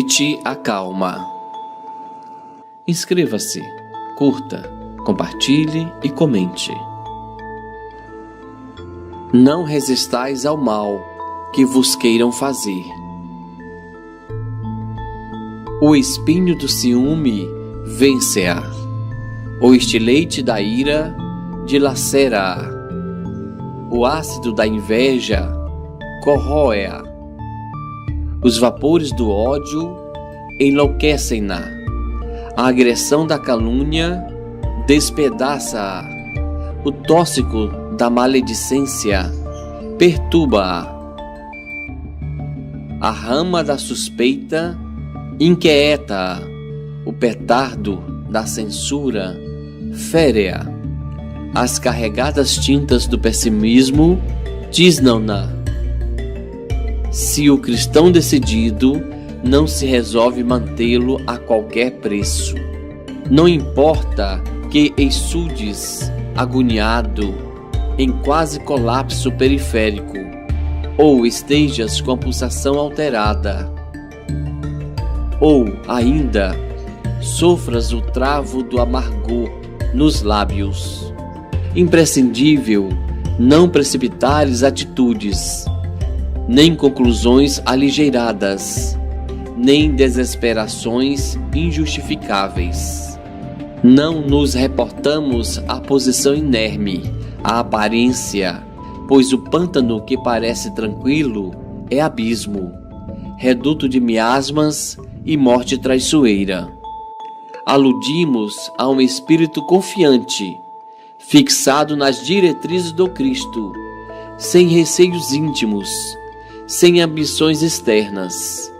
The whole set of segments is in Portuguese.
Noite acalma. Inscreva-se, curta, compartilhe e comente. Não resistais ao mal que vos queiram fazer. O espinho do ciúme vence-a, o estilete da ira dilacera-a, o ácido da inveja corróe-a, os vapores do ódio enlouquecem-na, a agressão da calúnia despedaça-a, o tóxico da maledicência perturba-a, a rama da suspeita inquieta-a, o petardo da censura fere-a, as carregadas tintas do pessimismo tisnam-na. Se o cristão decidido não se resolve mantê-lo a qualquer preço, não importa que exudes agoniado em quase colapso periférico ou estejas com a pulsação alterada, ou ainda sofras o travo do amargor nos lábios. Imprescindível não precipitares atitudes, nem conclusões aligeiradas, nem desesperações injustificáveis. Não nos reportamos à posição inerme, à aparência, pois o pântano que parece tranquilo é abismo, reduto de miasmas e morte traiçoeira. Aludimos a um espírito confiante, fixado nas diretrizes do Cristo, sem receios íntimos, sem ambições externas,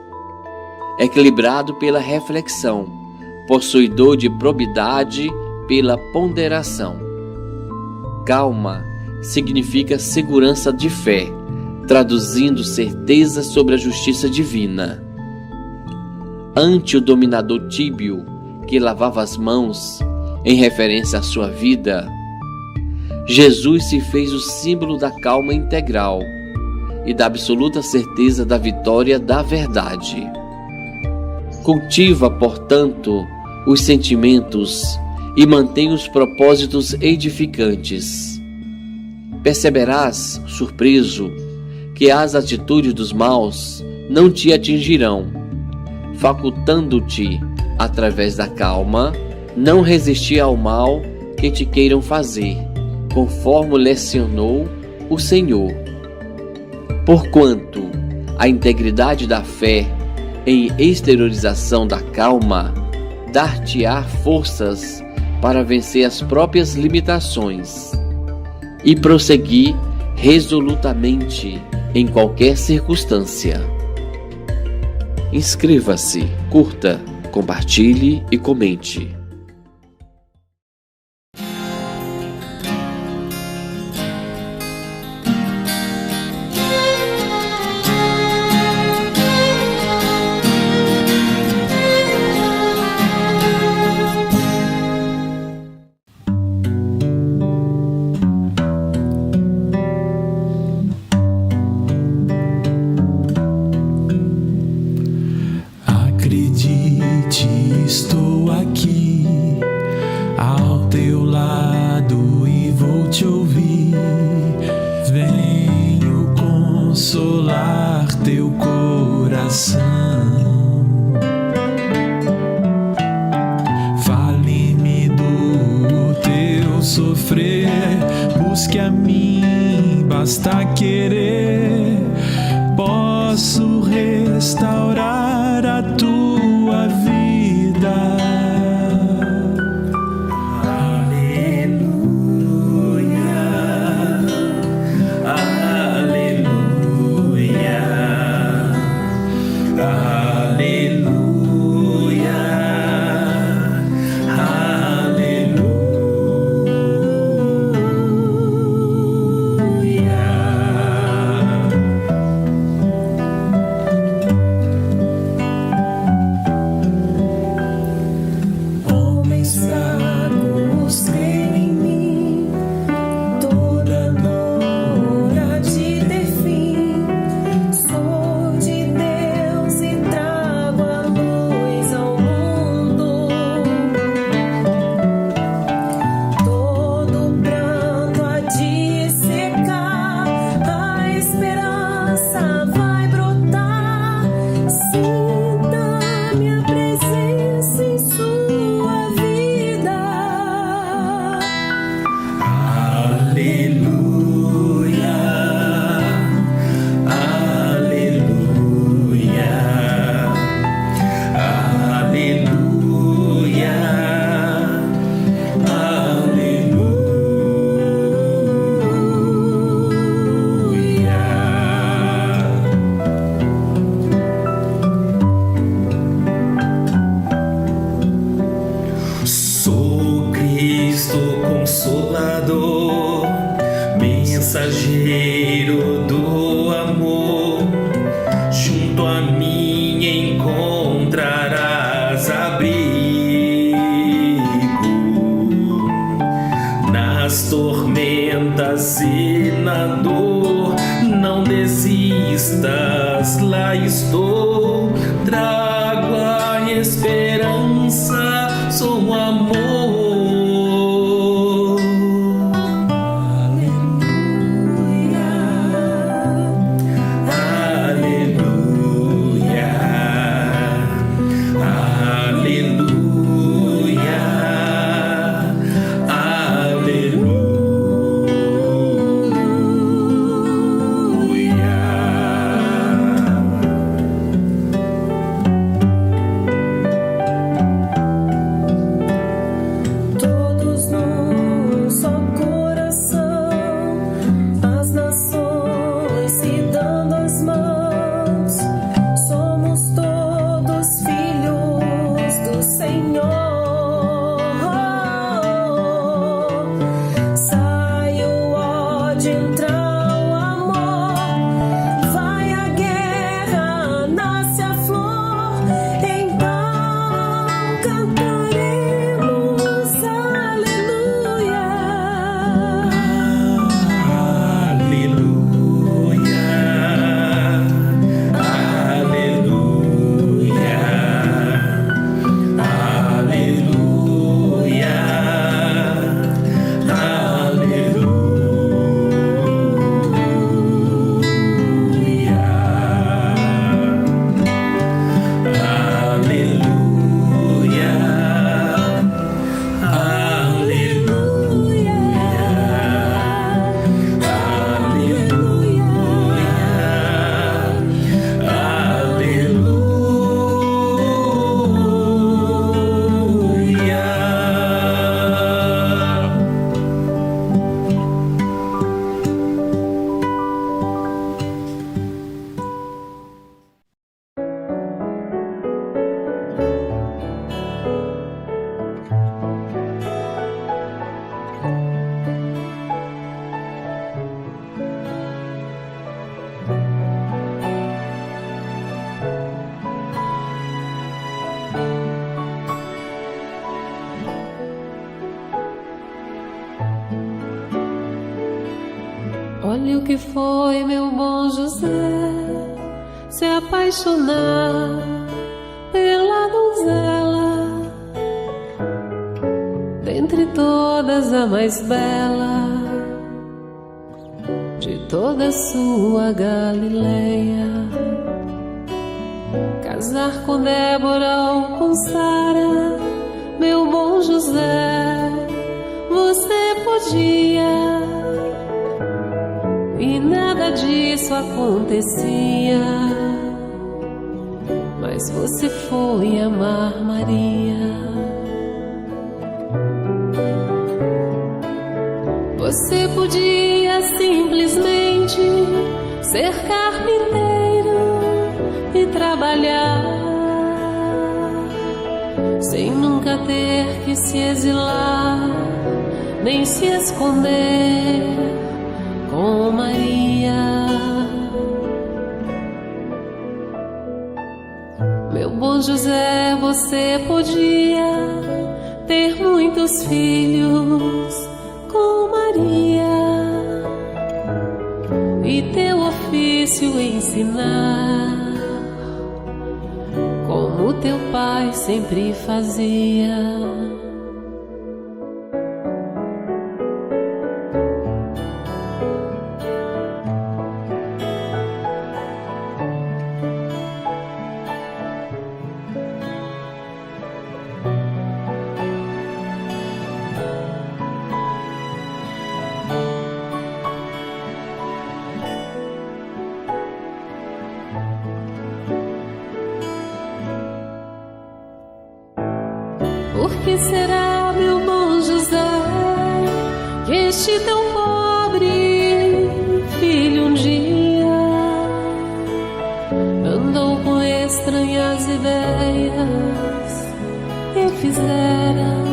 equilibrado pela reflexão, possuidor de probidade pela ponderação. Calma significa segurança de fé, traduzindo certeza sobre a justiça divina. Ante o dominador tíbio que lavava as mãos, em referência à sua vida, Jesus se fez o símbolo da calma integral e da absoluta certeza da vitória da verdade. Cultiva, portanto, os sentimentos e mantém os propósitos edificantes. Perceberás, surpreso, que as atitudes dos maus não te atingirão, facultando-te, através da calma, não resistir ao mal que te queiram fazer, conforme lecionou o Senhor. Porquanto a integridade da fé em exteriorização da calma dar-te-á forças para vencer as próprias limitações e prosseguir resolutamente em qualquer circunstância. Inscreva-se, curta, compartilhe e comente. Acredite, estou aqui ao teu lado e vou te ouvir. Venho consolar teu coração. Fale-me do teu sofrer, busque a mim, basta querer. Posso restaurar a tua vida. Aleluia, aleluia, aleluia. estou, trago a esperança, sou o amor. Olha o que foi, meu bom José, se apaixonar pela donzela, dentre todas a mais bela de toda a sua Galileia. Casar com Débora ou com Sara, meu bom José, você podia, e nada disso acontecia, mas você foi amar Maria. Você podia simplesmente ser carpinteiro e trabalhar, sem nunca ter que se exilar, nem se esconder com Maria. Meu bom José, você podia ter muitos filhos com Maria e teu ofício ensinar, como teu pai sempre fazia. Por que será, meu bom José, que este teu pobre filho um dia andou com estranhas ideias e fizeram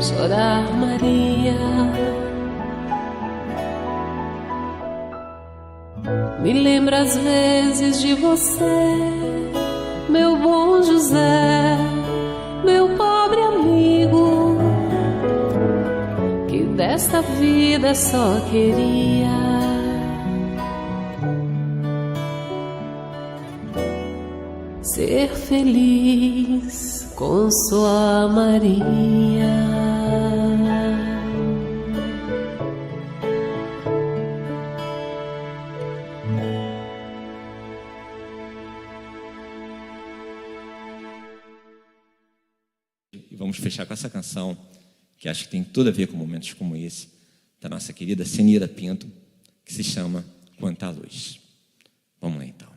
chorar Maria? Me lembra às vezes de você, meu bom José, meu pobre amigo, que desta vida só queria ser feliz com sua Maria. E vamos fechar com essa canção, que acho que tem tudo a ver com momentos como esse, da nossa querida Senira Pinto, que se chama Quanta Luz. Vamos lá então.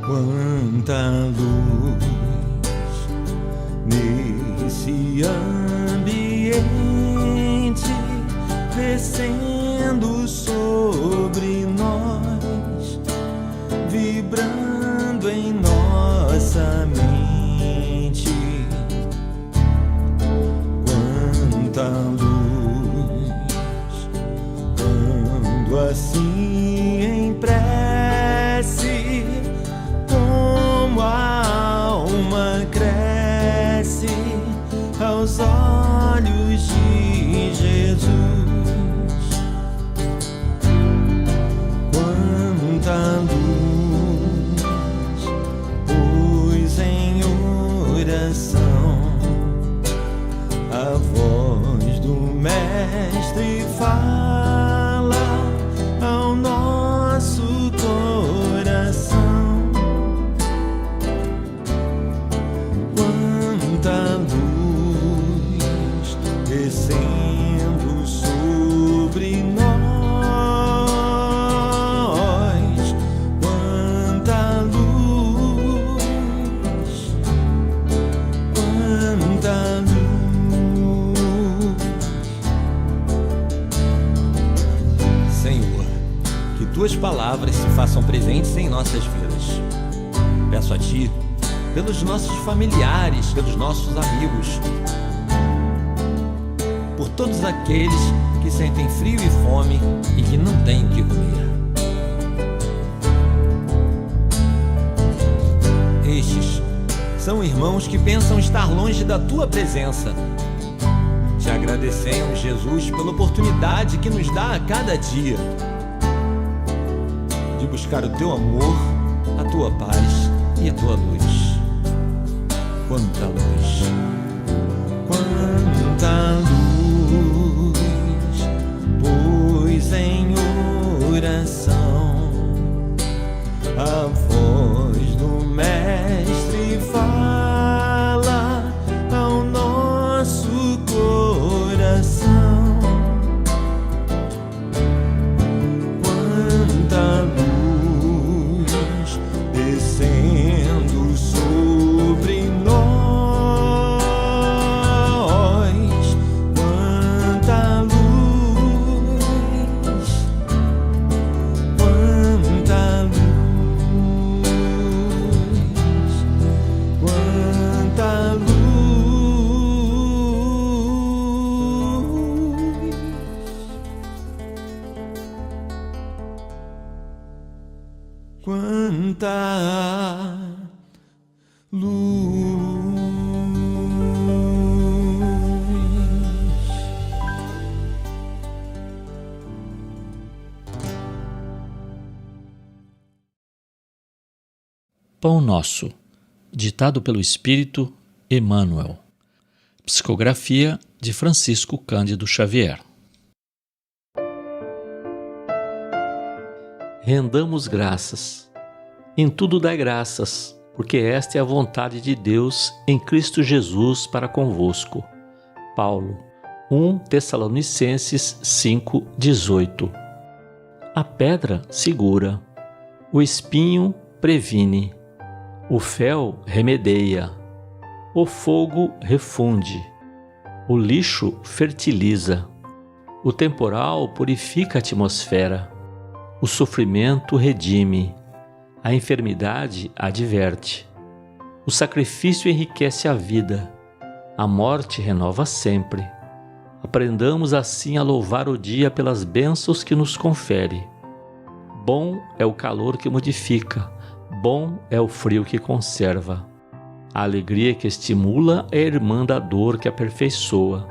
Quanta luz nesse ambiente, descendo sobre nós, vibrando em nossa mente. Quanta luz, quando assim em prece, como a alma cresce aos olhos de Jesus. Quanta luz, pois em oração a voz do Mestre fala ao nosso coração. Quanta luz descendo sobre nós. Quanta luz, quanta luz. Senhor, que tuas palavras se façam presentes em nossas vidas. Peço a Ti, pelos nossos familiares, pelos nossos amigos, por todos aqueles que sentem frio e fome e que não têm o que comer. Estes são irmãos que pensam estar longe da Tua presença. Te agradecemos, Jesus, pela oportunidade que nos dá a cada dia de buscar o Teu amor, a Tua paz e a Tua luz. Quanta luz, quanta luz, pois em oração a voz do Mestre fala ao nosso coração. Quanta luz descendo sobre nós. Quanta luz, quanta luz, quanta luz. Quanta luz. Pão Nosso, ditado pelo Espírito Emmanuel. Psicografia de Francisco Cândido Xavier. Rendamos graças. Em tudo dai graças, porque esta é a vontade de Deus em Cristo Jesus para convosco. Paulo, 1 Tessalonicenses 5:18. A pedra segura, o espinho previne, o fel remedeia, o fogo refunde, o lixo fertiliza, o temporal purifica a atmosfera, o sofrimento redime, a enfermidade adverte, o sacrifício enriquece a vida, a morte renova sempre. Aprendamos assim a louvar o dia pelas bênçãos que nos confere. Bom é o calor que modifica, bom é o frio que conserva. A alegria que estimula é a irmã da dor que aperfeiçoa.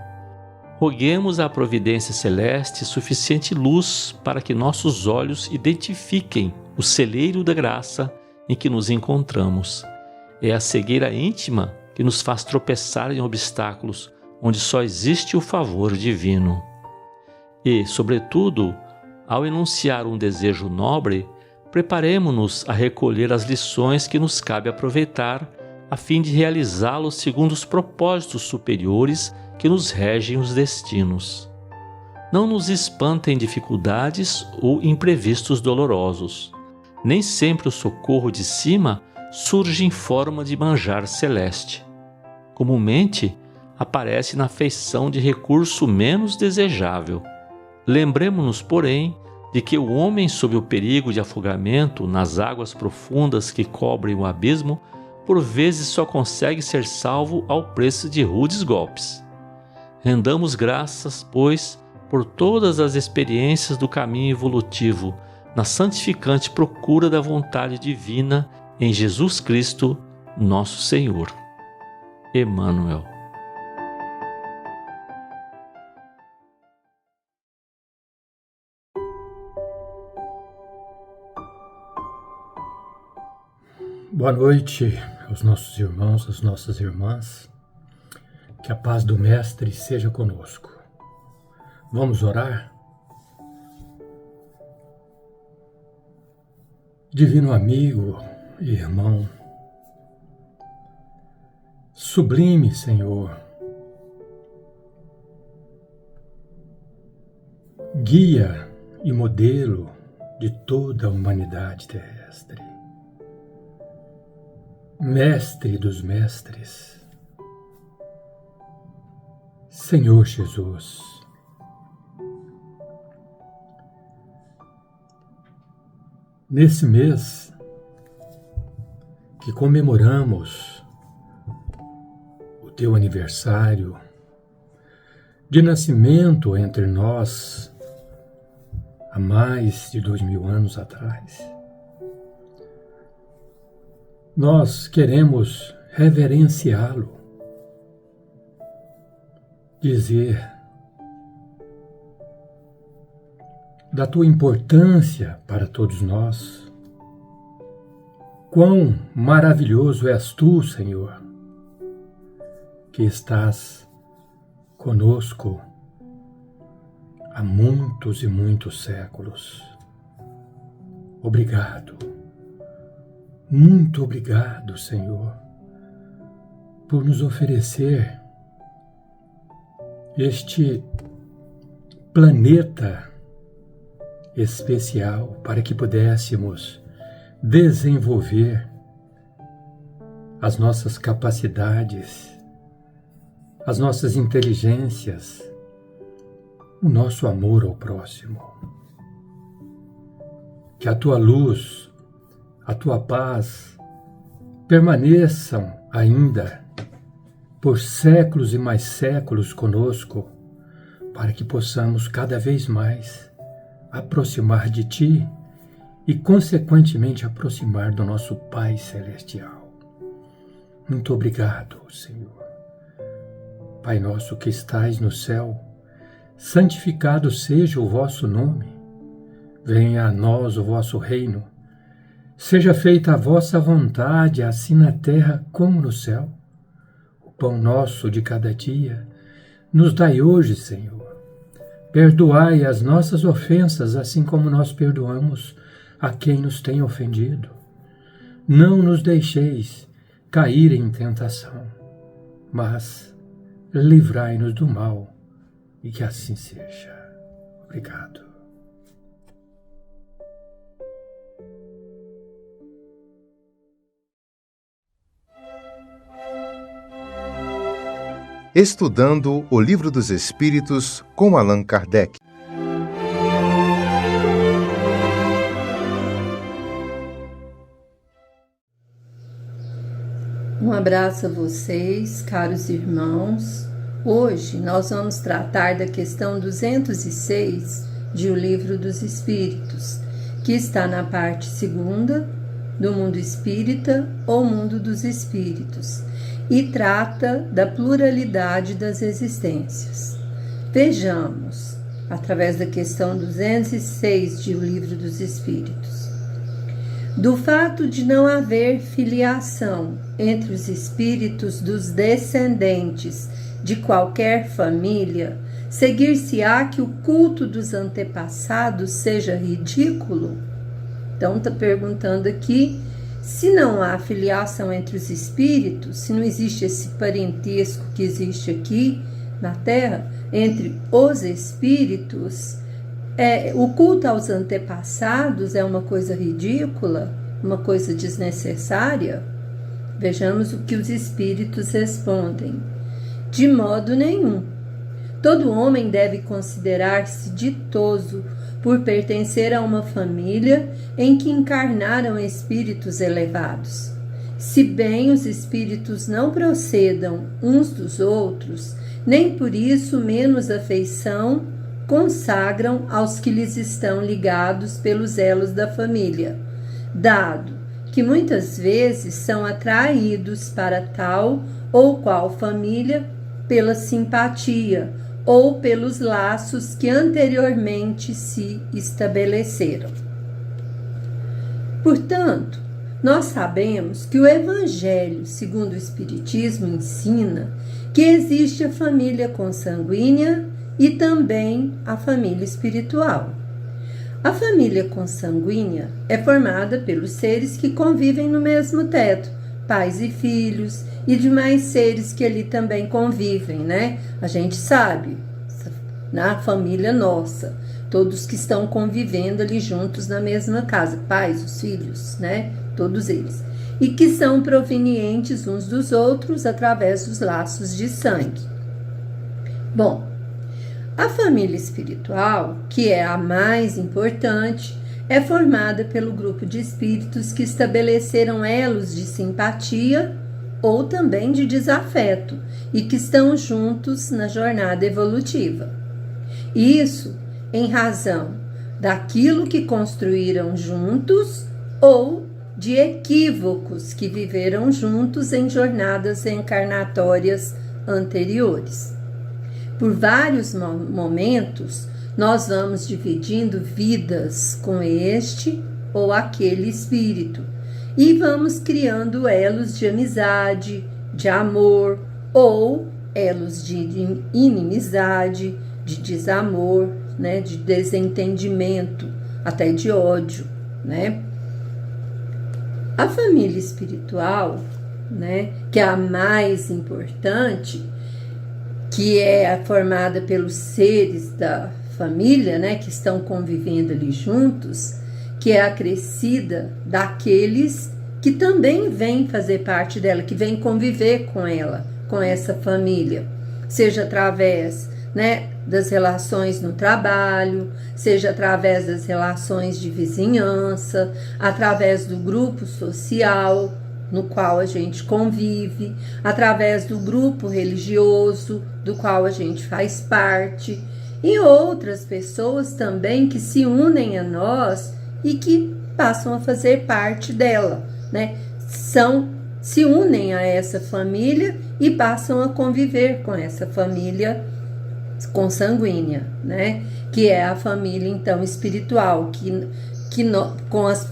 roguemos à providência celeste suficiente luz para que nossos olhos identifiquem o celeiro da graça em que nos encontramos. É a cegueira íntima que nos faz tropeçar em obstáculos onde só existe o favor divino. E, sobretudo, ao enunciar um desejo nobre, preparemo-nos a recolher as lições que nos cabe aproveitar a fim de realizá-lo segundo os propósitos superiores que nos regem os destinos. Não nos espantem dificuldades ou imprevistos dolorosos. Nem sempre o socorro de cima surge em forma de manjar celeste. Comumente, aparece na feição de recurso menos desejável. Lembremo-nos, porém, de que o homem sob o perigo de afogamento nas águas profundas que cobrem o abismo, por vezes só consegue ser salvo ao preço de rudes golpes. Rendamos graças, pois, por todas as experiências do caminho evolutivo, na santificante procura da vontade divina em Jesus Cristo, nosso Senhor. Emmanuel. Boa noite aos nossos irmãos, às nossas irmãs. Que a paz do Mestre seja conosco. Vamos orar? Divino amigo e irmão, sublime Senhor, guia e modelo de toda a humanidade terrestre, Mestre dos mestres, Senhor Jesus, nesse mês que comemoramos o teu aniversário de nascimento entre nós há mais de 2000 anos atrás, nós queremos reverenciá-lo, dizer da tua importância para todos nós, quão maravilhoso és tu, Senhor, que estás conosco há muitos e muitos séculos. Obrigado, muito obrigado, Senhor, por nos oferecer este planeta especial para que pudéssemos desenvolver as nossas capacidades, as nossas inteligências, o nosso amor ao próximo. Que a tua luz, a tua paz permaneçam ainda por séculos e mais séculos conosco, para que possamos cada vez mais aproximar de ti e, consequentemente, aproximar do nosso Pai Celestial. Muito obrigado, Senhor. Pai nosso que estais no céu, santificado seja o vosso nome. Venha a nós o vosso reino. Seja feita a vossa vontade, assim na terra como no céu. O pão nosso de cada dia nos dai hoje, Senhor. Perdoai as nossas ofensas, assim como nós perdoamos a quem nos tem ofendido. Não nos deixeis cair em tentação, mas livrai-nos do mal, e que assim seja. Obrigado. Estudando o Livro dos Espíritos com Allan Kardec. Um abraço a vocês, caros irmãos. Hoje nós vamos tratar da questão 206 de O Livro dos Espíritos, que está na parte 2ª do Mundo Espírita ou Mundo dos Espíritos, e trata da pluralidade das existências. Vejamos, através da questão 206 de O Livro dos Espíritos. Do fato de não haver filiação entre os espíritos dos descendentes de qualquer família, seguir-se-á que o culto dos antepassados seja ridículo? Então está perguntando aqui, se não há filiação entre os espíritos, se não existe esse parentesco que existe aqui na Terra, entre os espíritos, o culto aos antepassados é uma coisa ridícula, uma coisa desnecessária? Vejamos o que os espíritos respondem. De modo nenhum. Todo homem deve considerar-se ditoso por pertencer a uma família em que encarnaram espíritos elevados. Se bem os espíritos não procedam uns dos outros, nem por isso menos afeição consagram aos que lhes estão ligados pelos elos da família, dado que muitas vezes são atraídos para tal ou qual família pela simpatia ou pelos laços que anteriormente se estabeleceram. Portanto, nós sabemos que o Evangelho, segundo o Espiritismo, ensina que existe a família consanguínea e também a família espiritual. A família consanguínea é formada pelos seres que convivem no mesmo teto, pais e filhos, e demais seres que ali também convivem, né? A gente sabe, na família nossa, todos que estão convivendo ali juntos na mesma casa, pais, os filhos, né? Todos eles. E que são provenientes uns dos outros através dos laços de sangue. Bom, a família espiritual, que é a mais importante, é formada pelo grupo de espíritos que estabeleceram elos de simpatia ou também de desafeto e que estão juntos na jornada evolutiva. Isso em razão daquilo que construíram juntos ou de equívocos que viveram juntos em jornadas encarnatórias anteriores. Por vários momentos, nós vamos dividindo vidas com este ou aquele espírito e vamos criando elos de amizade, de amor ou elos de inimizade, de desamor, né, de desentendimento, até de ódio, né? A família espiritual, né, que é a mais importante, que é formada pelos seres da família, né, que estão convivendo ali juntos, que é acrescida daqueles que também vêm fazer parte dela, que vêm conviver com ela, com essa família, seja através, né, das relações no trabalho, seja através das relações de vizinhança, através do grupo social no qual a gente convive, através do grupo religioso do qual a gente faz parte, e outras pessoas também que se unem a nós e que passam a fazer parte dela, né? Se unem a essa família e passam a conviver com essa família consanguínea, né? Que é a família então espiritual,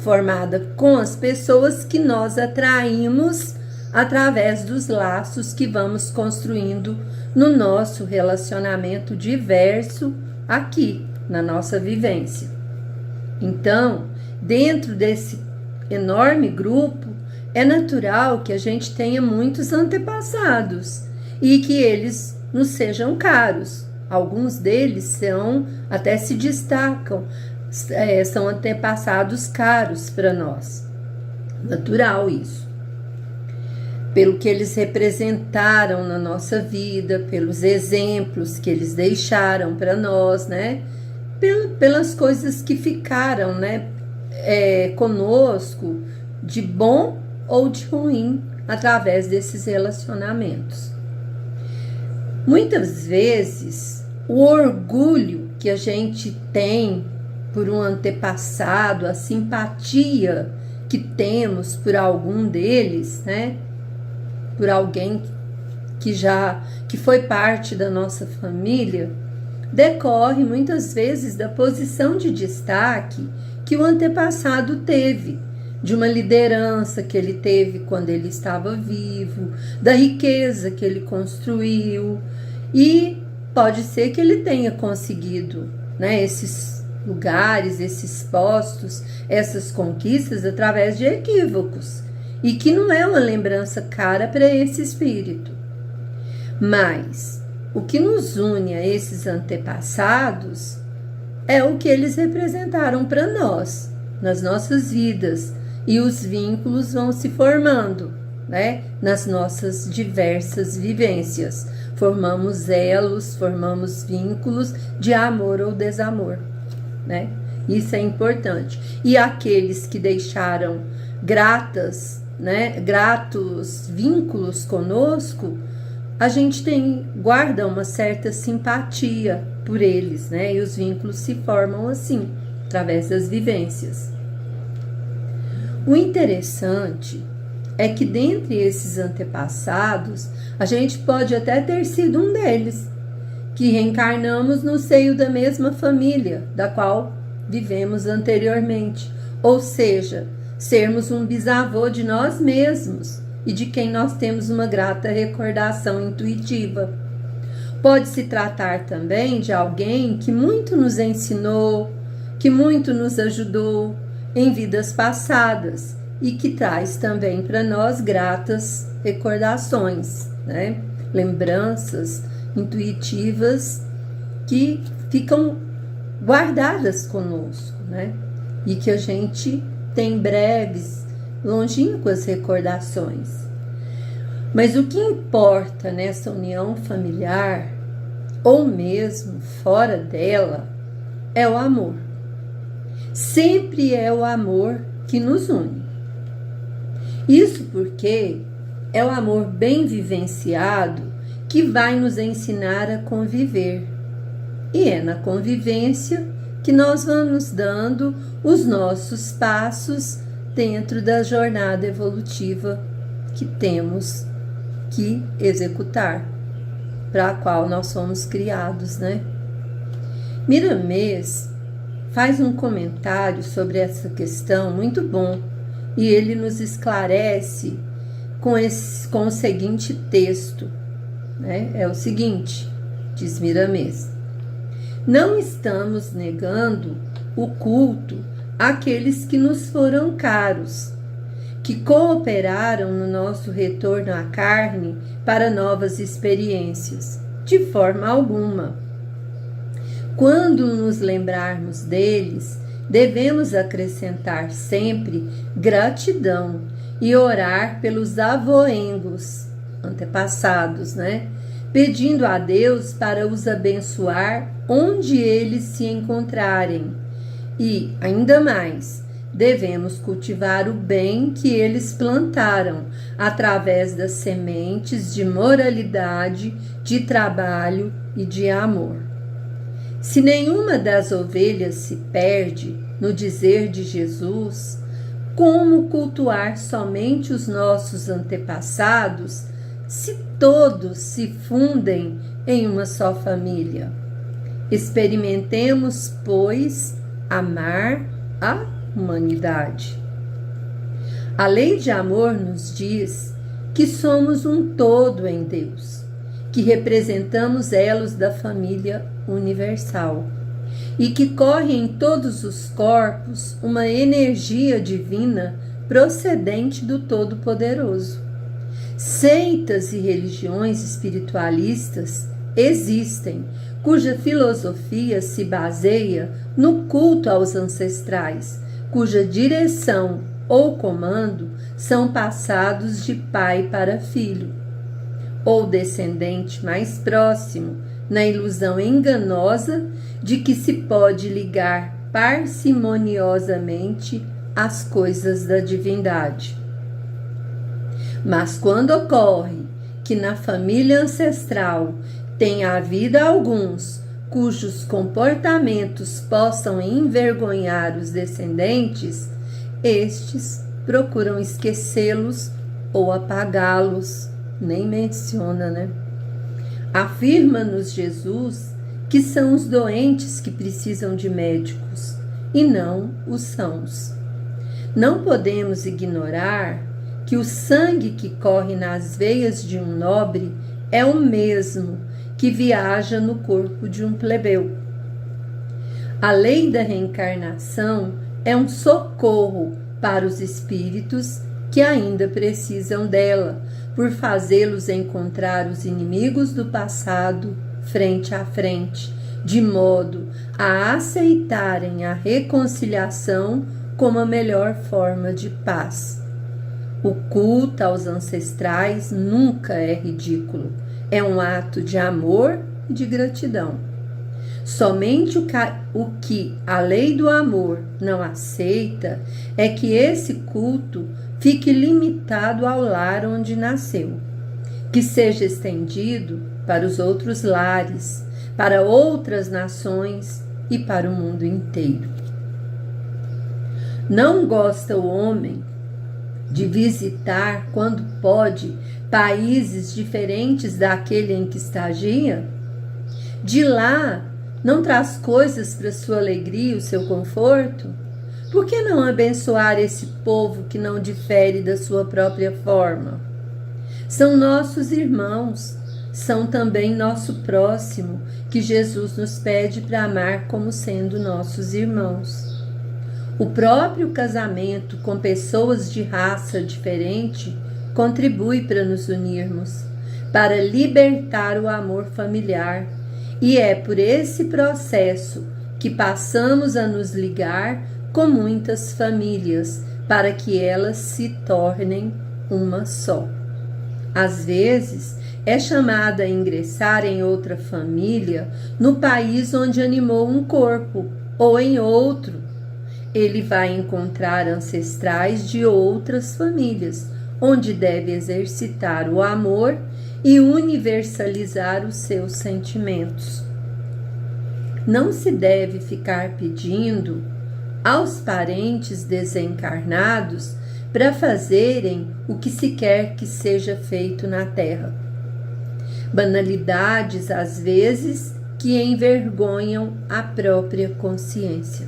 formada com as pessoas que nós atraímos através dos laços que vamos construindo no nosso relacionamento diverso aqui, na nossa vivência. Então, dentro desse enorme grupo, é natural que a gente tenha muitos antepassados e que eles nos sejam caros. Alguns deles até se destacam, são antepassados caros para nós. Natural isso. Pelo que eles representaram na nossa vida, pelos exemplos que eles deixaram para nós, né? Pelas coisas que ficaram, né, conosco, de bom ou de ruim, através desses relacionamentos. Muitas vezes, o orgulho que a gente tem por um antepassado, a simpatia que temos por algum deles, né? Por alguém que foi parte da nossa família, decorre muitas vezes da posição de destaque que o antepassado teve, de uma liderança que ele teve quando ele estava vivo, da riqueza que ele construiu, e pode ser que ele tenha conseguido, né, esses lugares, esses postos, essas conquistas através de equívocos, e que não é uma lembrança cara para esse espírito. Mas o que nos une a esses antepassados é o que eles representaram para nós, nas nossas vidas, e os vínculos vão se formando, né, nas nossas diversas vivências. Formamos elos, formamos vínculos de amor ou desamor, né? Isso é importante. E aqueles que deixaram gratos vínculos conosco, a gente guarda uma certa simpatia por eles, né? E os vínculos se formam assim, através das vivências. O interessante é que dentre esses antepassados, a gente pode até ter sido um deles, que reencarnamos no seio da mesma família da qual vivemos anteriormente, ou seja, sermos um bisavô de nós mesmos e de quem nós temos uma grata recordação intuitiva. Pode se tratar também de alguém que muito nos ensinou, que muito nos ajudou em vidas passadas e que traz também para nós gratas recordações, né? Lembranças intuitivas que ficam guardadas conosco, né? E que a gente tem breves, longínquas recordações. Mas o que importa nessa união familiar, ou mesmo fora dela, é o amor. Sempre é o amor que nos une. Isso porque é o amor bem vivenciado que vai nos ensinar a conviver. E é na convivência que nós vamos dando os nossos passos dentro da jornada evolutiva que temos que executar, para a qual nós somos criados, né? Miramês faz um comentário sobre essa questão muito bom, e ele nos esclarece com o seguinte texto, né? É o seguinte, diz Miramês: não estamos negando o culto àqueles que nos foram caros, que cooperaram no nosso retorno à carne para novas experiências, de forma alguma. Quando nos lembrarmos deles, devemos acrescentar sempre gratidão e orar pelos avoengos, antepassados, né? Pedindo a Deus para os abençoar onde eles se encontrarem. E, ainda mais, devemos cultivar o bem que eles plantaram através das sementes de moralidade, de trabalho e de amor. Se nenhuma das ovelhas se perde, no dizer de Jesus, como cultuar somente os nossos antepassados, se todos se fundem em uma só família? Experimentemos, pois, amar a humanidade. A lei de amor nos diz que somos um todo em Deus, que representamos elos da família universal e que corre em todos os corpos uma energia divina procedente do Todo-Poderoso. Seitas e religiões espiritualistas existem, cuja filosofia se baseia no culto aos ancestrais, cuja direção ou comando são passados de pai para filho, ou descendente mais próximo, na ilusão enganosa de que se pode ligar parcimoniosamente às coisas da divindade. Mas quando ocorre que na família ancestral tenha havido alguns cujos comportamentos possam envergonhar os descendentes, estes procuram esquecê-los ou apagá-los, nem menciona, né? Afirma-nos Jesus que são os doentes que precisam de médicos, e não os sãos. Não podemos ignorar que o sangue que corre nas veias de um nobre é o mesmo que viaja no corpo de um plebeu. A lei da reencarnação é um socorro para os espíritos que ainda precisam dela, por fazê-los encontrar os inimigos do passado frente a frente, de modo a aceitarem a reconciliação como a melhor forma de paz. O culto aos ancestrais nunca é ridículo, é um ato de amor e de gratidão. Somente o que a lei do amor não aceita é que esse culto fique limitado ao lar onde nasceu, que seja estendido para os outros lares, para outras nações e para o mundo inteiro. Não gosta o homem de visitar, quando pode, países diferentes daquele em que estagia? De lá, não traz coisas para sua alegria e o seu conforto? Por que não abençoar esse povo que não difere da sua própria forma? São nossos irmãos, são também nosso próximo, que Jesus nos pede para amar como sendo nossos irmãos. O próprio casamento com pessoas de raça diferente contribui para nos unirmos, para libertar o amor familiar, e é por esse processo que passamos a nos ligar com muitas famílias, para que elas se tornem uma só. Às vezes, é chamada a ingressar em outra família no país onde animou um corpo, ou em outro. Ele vai encontrar ancestrais de outras famílias, onde deve exercitar o amor e universalizar os seus sentimentos. Não se deve ficar pedindo aos parentes desencarnados para fazerem o que se quer que seja feito na terra. Banalidades, às vezes, que envergonham a própria consciência.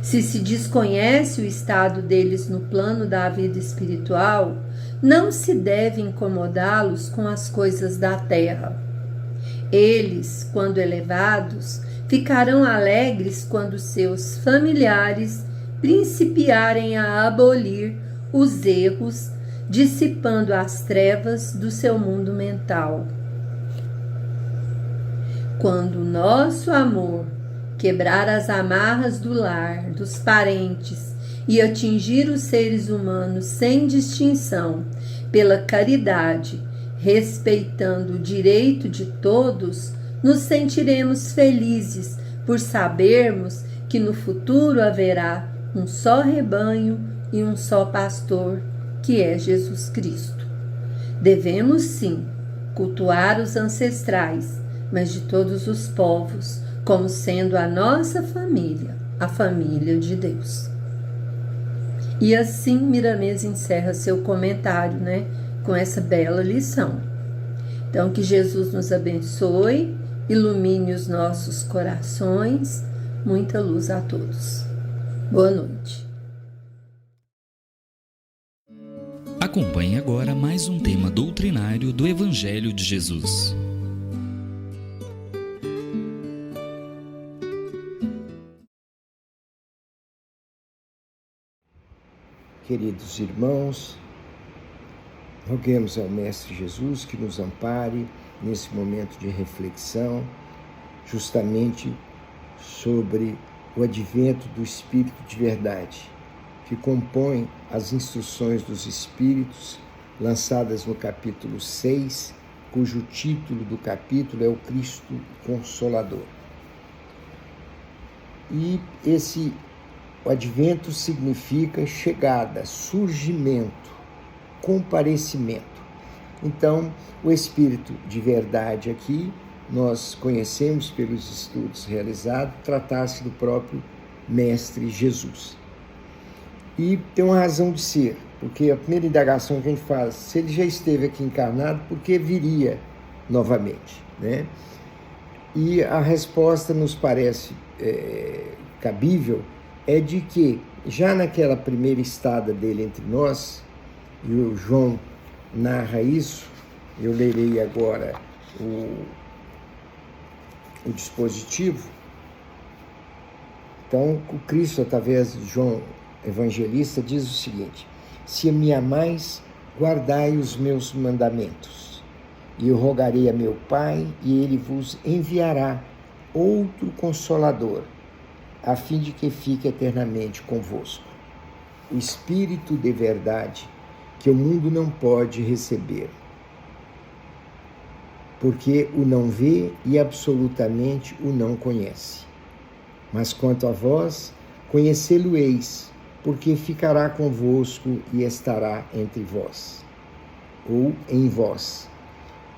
Se se desconhece o estado deles no plano da vida espiritual, não se deve incomodá-los com as coisas da terra. Eles, quando elevados, ficarão alegres quando seus familiares principiarem a abolir os erros, dissipando as trevas do seu mundo mental. Quando o nosso amor quebrar as amarras do lar, dos parentes e atingir os seres humanos sem distinção, pela caridade, respeitando o direito de todos, nos sentiremos felizes por sabermos que no futuro haverá um só rebanho e um só pastor, que é Jesus Cristo. Devemos sim cultuar os ancestrais, mas de todos os povos, como sendo a nossa família, a família de Deus. E assim Miramês encerra seu comentário, com essa bela lição. Então, que Jesus nos abençoe, ilumine os nossos corações, muita luz a todos. Boa noite. Acompanhe agora mais um tema doutrinário do Evangelho de Jesus. Queridos irmãos, roguemos ao Mestre Jesus que nos ampare nesse momento de reflexão, justamente sobre o advento do Espírito de verdade, que compõe as instruções dos Espíritos, lançadas no capítulo 6, cujo título do capítulo é o Cristo Consolador. E o advento significa chegada, surgimento, comparecimento. Então, o Espírito de verdade aqui, nós conhecemos pelos estudos realizados, tratar-se do próprio Mestre Jesus. E tem uma razão de ser, porque a primeira indagação que a gente faz, se ele já esteve aqui encarnado, por que viria novamente, E a resposta nos parece cabível, é de que já naquela primeira estada dele entre nós, e o João narra isso, eu lerei agora o dispositivo. Então, o Cristo, através de João Evangelista, diz o seguinte: se me amais, guardai os meus mandamentos, e eu rogarei a meu Pai, e ele vos enviará outro Consolador, a fim de que fique eternamente convosco, o Espírito de verdade, que o mundo não pode receber, porque o não vê e absolutamente o não conhece. Mas quanto a vós, conhecê-lo-eis, porque ficará convosco e estará entre vós, ou em vós.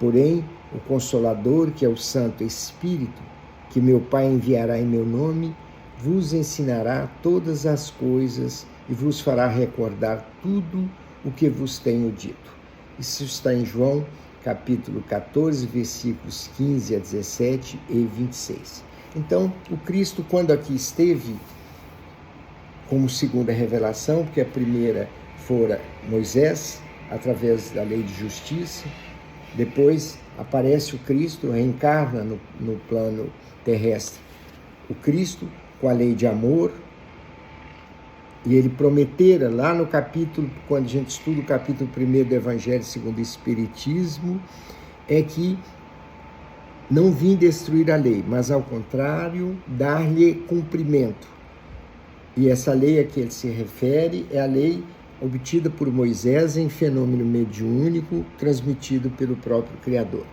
Porém, o Consolador, que é o Santo Espírito, que meu Pai enviará em meu nome, vos ensinará todas as coisas e vos fará recordar tudo o que vos tenho dito. Isso está em João, capítulo 14, versículos 15 a 17 e 26. Então, o Cristo, quando aqui esteve, como segunda revelação, porque a primeira fora Moisés, através da lei de justiça, depois aparece o Cristo, reencarna no plano terrestre, o Cristo com a lei de amor, e ele prometera lá no capítulo, quando a gente estuda o capítulo 1 do Evangelho segundo o Espiritismo, é que não vim destruir a lei, mas ao contrário, dar-lhe cumprimento. E essa lei a que ele se refere é a lei obtida por Moisés em fenômeno mediúnico, transmitido pelo próprio Criador.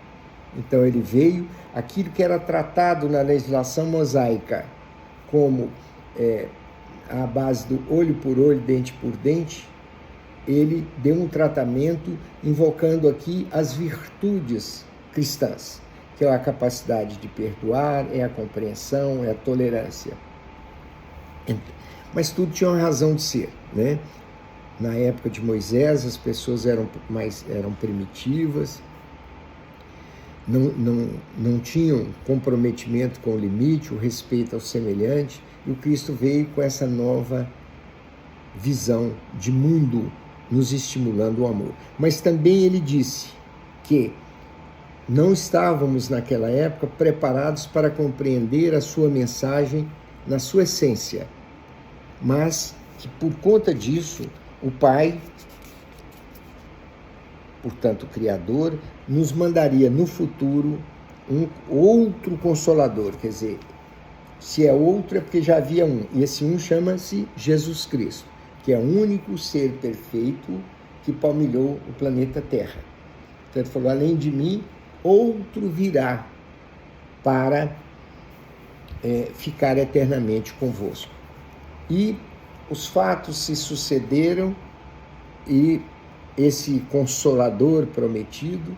Então ele veio, aquilo que era tratado na legislação mosaica como a base do olho por olho, dente por dente, ele deu um tratamento invocando aqui as virtudes cristãs, que é a capacidade de perdoar, é a compreensão, é a tolerância. Mas tudo tinha uma razão de ser, né? Na época de Moisés, as pessoas eram primitivas, não tinham comprometimento com o limite, o respeito ao semelhante, e o Cristo veio com essa nova visão de mundo, nos estimulando o amor. Mas também ele disse que não estávamos naquela época preparados para compreender a sua mensagem na sua essência, mas que por conta disso o Pai, portanto o Criador, nos mandaria no futuro um outro Consolador. Quer dizer, se é outro é porque já havia um, e esse um chama-se Jesus Cristo, que é o único ser perfeito que palmilhou o planeta Terra. Então ele falou: além de mim, outro virá para ficar eternamente convosco. E os fatos se sucederam, e esse Consolador prometido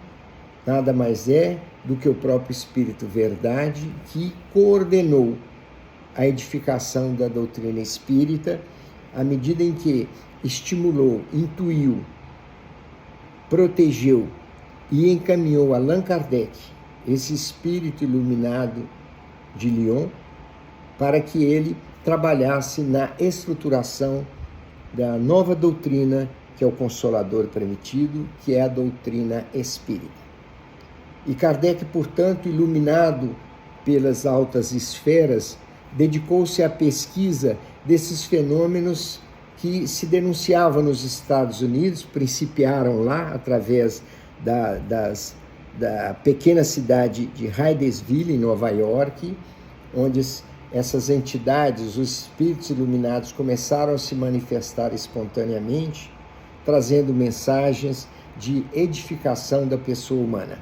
nada mais é do que o próprio Espírito Verdade, que coordenou a edificação da doutrina espírita, à medida em que estimulou, intuiu, protegeu e encaminhou Allan Kardec, esse espírito iluminado de Lyon, para que ele trabalhasse na estruturação da nova doutrina, que é o Consolador prometido, que é a doutrina espírita. E Kardec, portanto, iluminado pelas altas esferas, dedicou-se à pesquisa desses fenômenos que se denunciavam nos Estados Unidos, principiaram lá através da pequena cidade de Hydesville, em Nova York, onde essas entidades, os espíritos iluminados, começaram a se manifestar espontaneamente, trazendo mensagens de edificação da pessoa humana.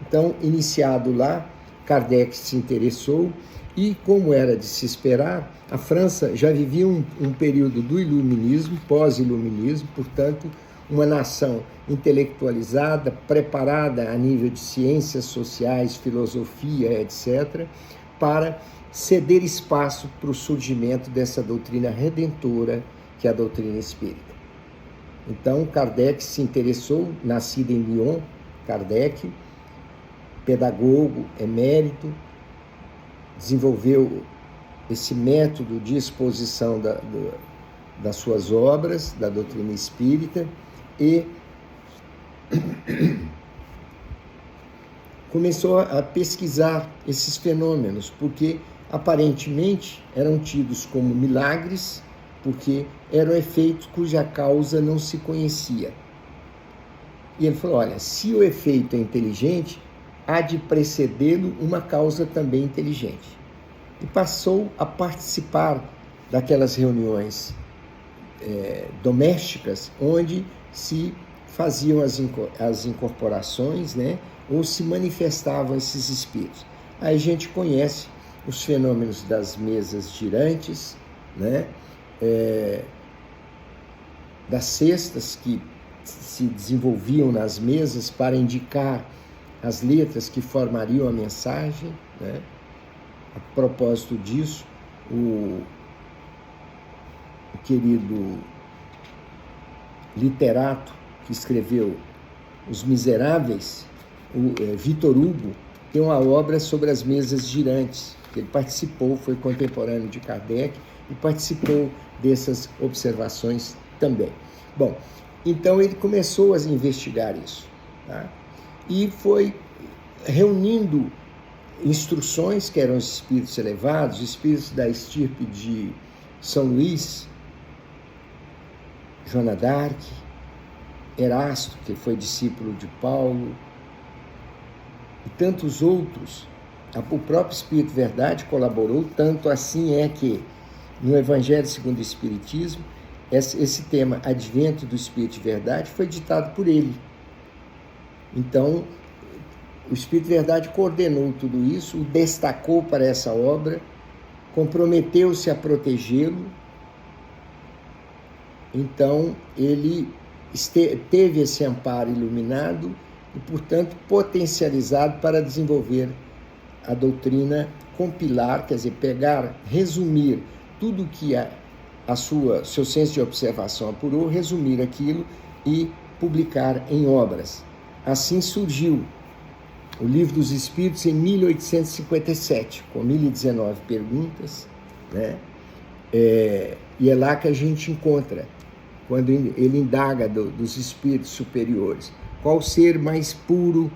Então, iniciado lá, Kardec se interessou e, como era de se esperar, a França já vivia um período do iluminismo, pós-iluminismo, portanto, uma nação intelectualizada, preparada a nível de ciências sociais, filosofia, etc., para ceder espaço para o surgimento dessa doutrina redentora, que é a doutrina espírita. Então, Kardec se interessou, nascido em Lyon, Kardec, pedagogo, emérito, desenvolveu esse método de exposição das suas obras, da doutrina espírita, e começou a pesquisar esses fenômenos, porque aparentemente eram tidos como milagres, porque eram efeitos cuja causa não se conhecia. E ele falou, olha, se o efeito é inteligente, há de precedê-lo uma causa também inteligente. E passou a participar daquelas reuniões domésticas, onde se faziam as incorporações, né, ou se manifestavam esses espíritos. Aí a gente conhece os fenômenos das mesas girantes, né, das cestas que se desenvolviam nas mesas para indicar as letras que formariam a mensagem, né? A propósito disso, o querido literato que escreveu Os Miseráveis, o Victor Hugo, tem uma obra sobre as mesas girantes. Ele participou, foi contemporâneo de Kardec e participou dessas observações também. Bom, então ele começou a investigar isso, tá? E foi reunindo instruções que eram os espíritos elevados, espíritos da estirpe de São Luís, Joana d'Arc, Erasto, que foi discípulo de Paulo, e tantos outros. O próprio Espírito Verdade colaborou, tanto assim é que no Evangelho segundo o Espiritismo, esse tema Advento do Espírito de Verdade foi ditado por ele. Então, o Espírito Verdade coordenou tudo isso, o destacou para essa obra, comprometeu-se a protegê-lo. Então, ele teve esse amparo iluminado e, portanto, potencializado para desenvolver a doutrina, compilar, quer dizer, pegar, resumir tudo que seu senso de observação apurou, resumir aquilo e publicar em obras. Assim surgiu o Livro dos Espíritos em 1857, com 1019 perguntas, né? E é lá que a gente encontra, quando ele indaga dos espíritos superiores, qual ser mais puro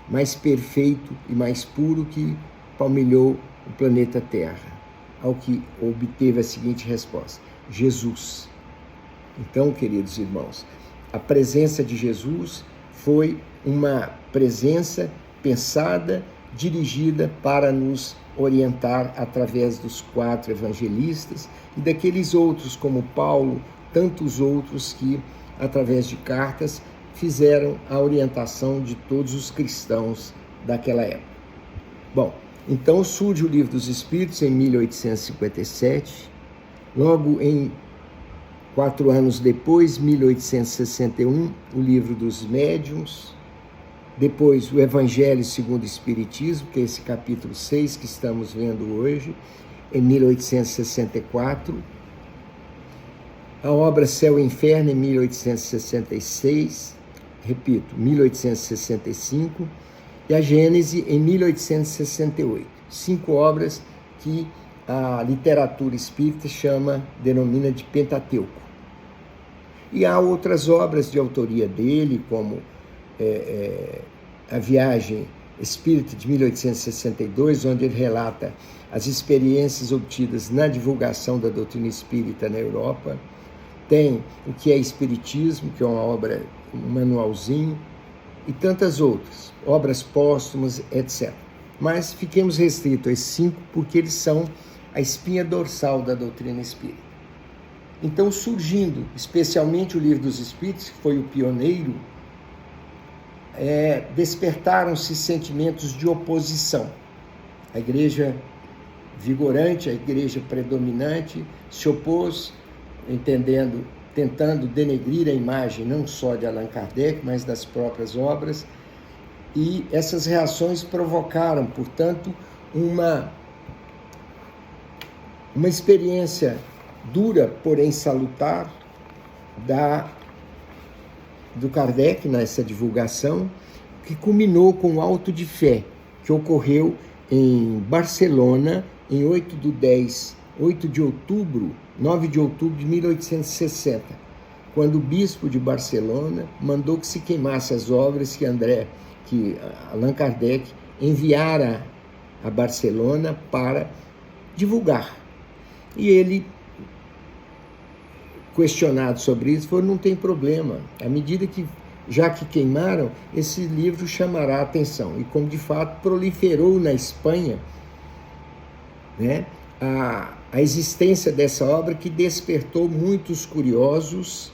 mais perfeito e mais puro que palmilhou o planeta Terra, ao que obteve a seguinte resposta: Jesus. Então, queridos irmãos, a presença de Jesus foi uma presença pensada, dirigida para nos orientar através dos 4 evangelistas e daqueles outros como Paulo, tantos outros que, através de cartas, fizeram a orientação de todos os cristãos daquela época. Bom, então surge o Livro dos Espíritos em 1857, logo 4 anos depois, 1861, o Livro dos Médiuns, depois o Evangelho segundo o Espiritismo, que é esse capítulo 6 que estamos vendo hoje, em 1864, a obra Céu e Inferno em 1866, repito, 1865, e a Gênese em 1868. 5 obras que a literatura espírita denomina de Pentateuco. E há outras obras de autoria dele, como A Viagem Espírita de 1862, onde ele relata as experiências obtidas na divulgação da doutrina espírita na Europa. Tem O que é Espiritismo, que é uma obra, um manualzinho, e tantas outras, obras póstumas, etc. Mas fiquemos restritos a esses 5, porque eles são a espinha dorsal da doutrina espírita. Então, surgindo, especialmente o Livro dos Espíritos, que foi o pioneiro, despertaram-se sentimentos de oposição. A igreja vigorante, a igreja predominante, se opôs, tentando denegrir a imagem não só de Allan Kardec, mas das próprias obras, e essas reações provocaram, portanto, uma experiência dura, porém salutar, do Kardec nessa divulgação, que culminou com o auto de fé, que ocorreu em Barcelona, em 9 de outubro de 1860, quando o bispo de Barcelona mandou que se queimasse as obras que Allan Kardec enviara a Barcelona para divulgar. E ele, questionado sobre isso, falou: não tem problema, à medida que, já que queimaram, esse livro chamará a atenção. E como de fato proliferou na Espanha, né, a existência dessa obra, que despertou muitos curiosos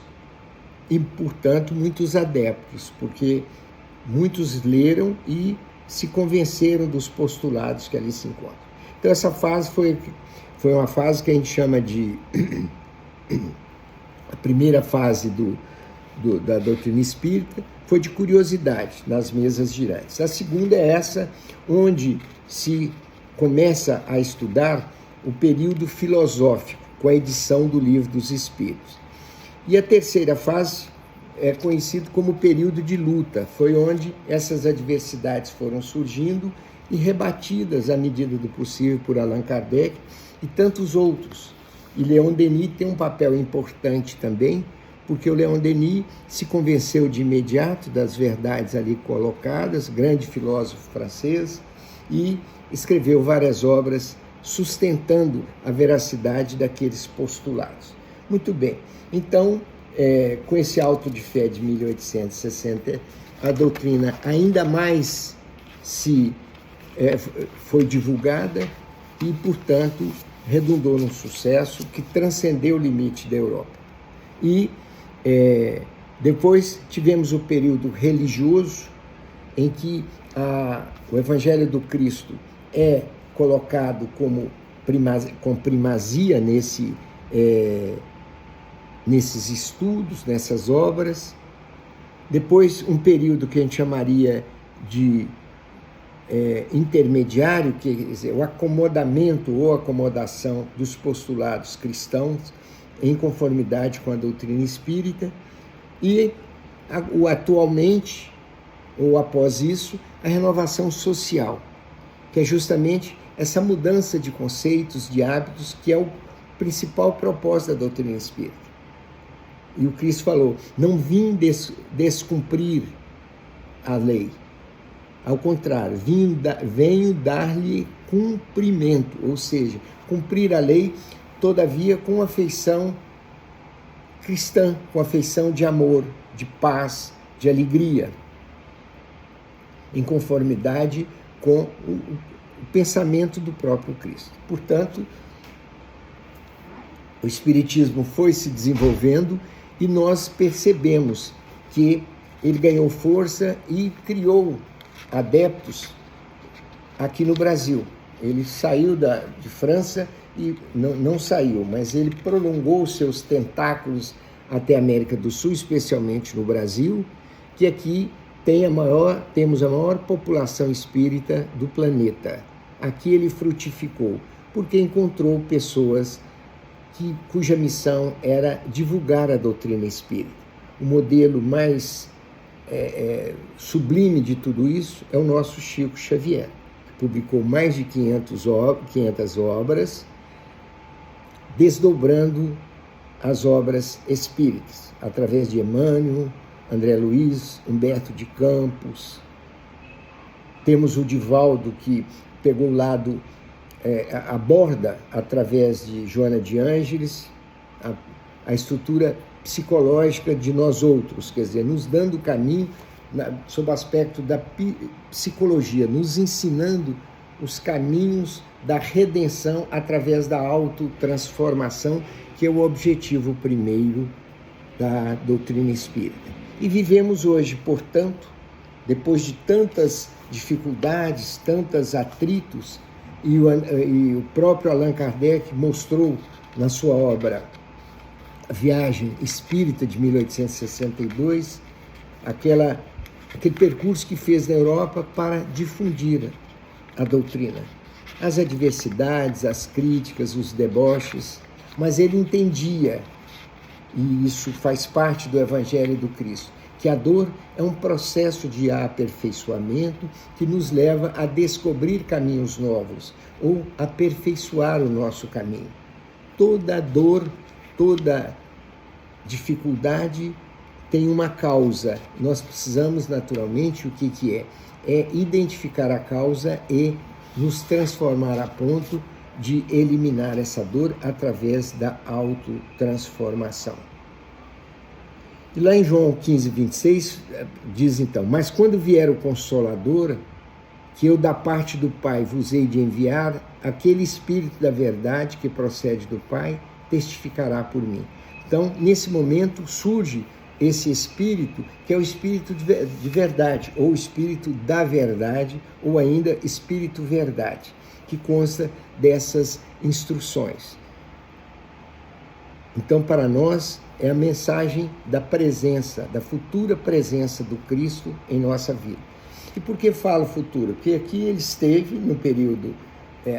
e, portanto, muitos adeptos, porque muitos leram e se convenceram dos postulados que ali se encontram. Então essa fase foi uma fase que a gente chama de a primeira fase da doutrina espírita, foi de curiosidade nas mesas girantes. A segunda é essa, onde se começa a estudar o período filosófico, com a edição do Livro dos Espíritos. E a terceira fase é conhecido como período de luta, foi onde essas adversidades foram surgindo e rebatidas à medida do possível por Allan Kardec e tantos outros. E Leon Denis tem um papel importante também, porque o Leon Denis se convenceu de imediato das verdades ali colocadas, grande filósofo francês, e escreveu várias obras sustentando a veracidade daqueles postulados. Muito bem, então, com esse auto de fé de 1860, a doutrina ainda mais foi divulgada e, portanto, redundou num sucesso que transcendeu o limite da Europa. E depois tivemos o período religioso, em que o Evangelho do Cristo é colocado com primazia nesses estudos, nessas obras. Depois, um período que a gente chamaria de intermediário, quer dizer, o acomodamento ou acomodação dos postulados cristãos em conformidade com a doutrina espírita, e atualmente, ou após isso, a renovação social, que é justamente essa mudança de conceitos, de hábitos, que é o principal propósito da doutrina espírita. E o Cristo falou: não vim descumprir a lei, ao contrário, venho dar-lhe cumprimento, ou seja, cumprir a lei, todavia com afeição cristã, com afeição de amor, de paz, de alegria, em conformidade com o pensamento do próprio Cristo. Portanto, o Espiritismo foi se desenvolvendo e nós percebemos que ele ganhou força e criou adeptos aqui no Brasil. Ele saiu de França e não saiu, mas ele prolongou os seus tentáculos até a América do Sul, especialmente no Brasil, que aqui temos a maior população espírita do planeta. Aqui ele frutificou, porque encontrou pessoas cuja missão era divulgar a doutrina espírita. O modelo mais sublime de tudo isso é o nosso Chico Xavier. Publicou mais de 500 obras, desdobrando as obras espíritas, através de Emmanuel, André Luiz, Humberto de Campos. Temos o Divaldo, que pegou o lado, aborda, através de Joana de Ângeles, a estrutura psicológica de nós outros, quer dizer, nos dando o caminho sob o aspecto da psicologia, nos ensinando os caminhos da redenção através da autotransformação, que é o objetivo primeiro da doutrina espírita. E vivemos hoje, portanto, depois de tantas dificuldades, tantos atritos, e o próprio Allan Kardec mostrou na sua obra A Viagem Espírita de 1862, aquele percurso que fez na Europa para difundir a doutrina. As adversidades, as críticas, os deboches, mas ele entendia, e isso faz parte do Evangelho do Cristo, que a dor é um processo de aperfeiçoamento que nos leva a descobrir caminhos novos ou aperfeiçoar o nosso caminho. Toda dor, toda dificuldade tem uma causa. Nós precisamos, naturalmente, o que é? É identificar a causa e nos transformar a ponto de eliminar essa dor através da autotransformação. E lá em João 15, 26, diz então: mas quando vier o Consolador, que eu da parte do Pai vos hei de enviar, aquele Espírito da verdade que procede do Pai, testificará por mim. Então, nesse momento, surge esse Espírito, que é o Espírito de verdade, ou Espírito da verdade, ou ainda Espírito verdade, que consta dessas instruções. Então, para nós, é a mensagem da presença, da futura presença do Cristo em nossa vida. E por que falo futuro? Porque aqui ele esteve no período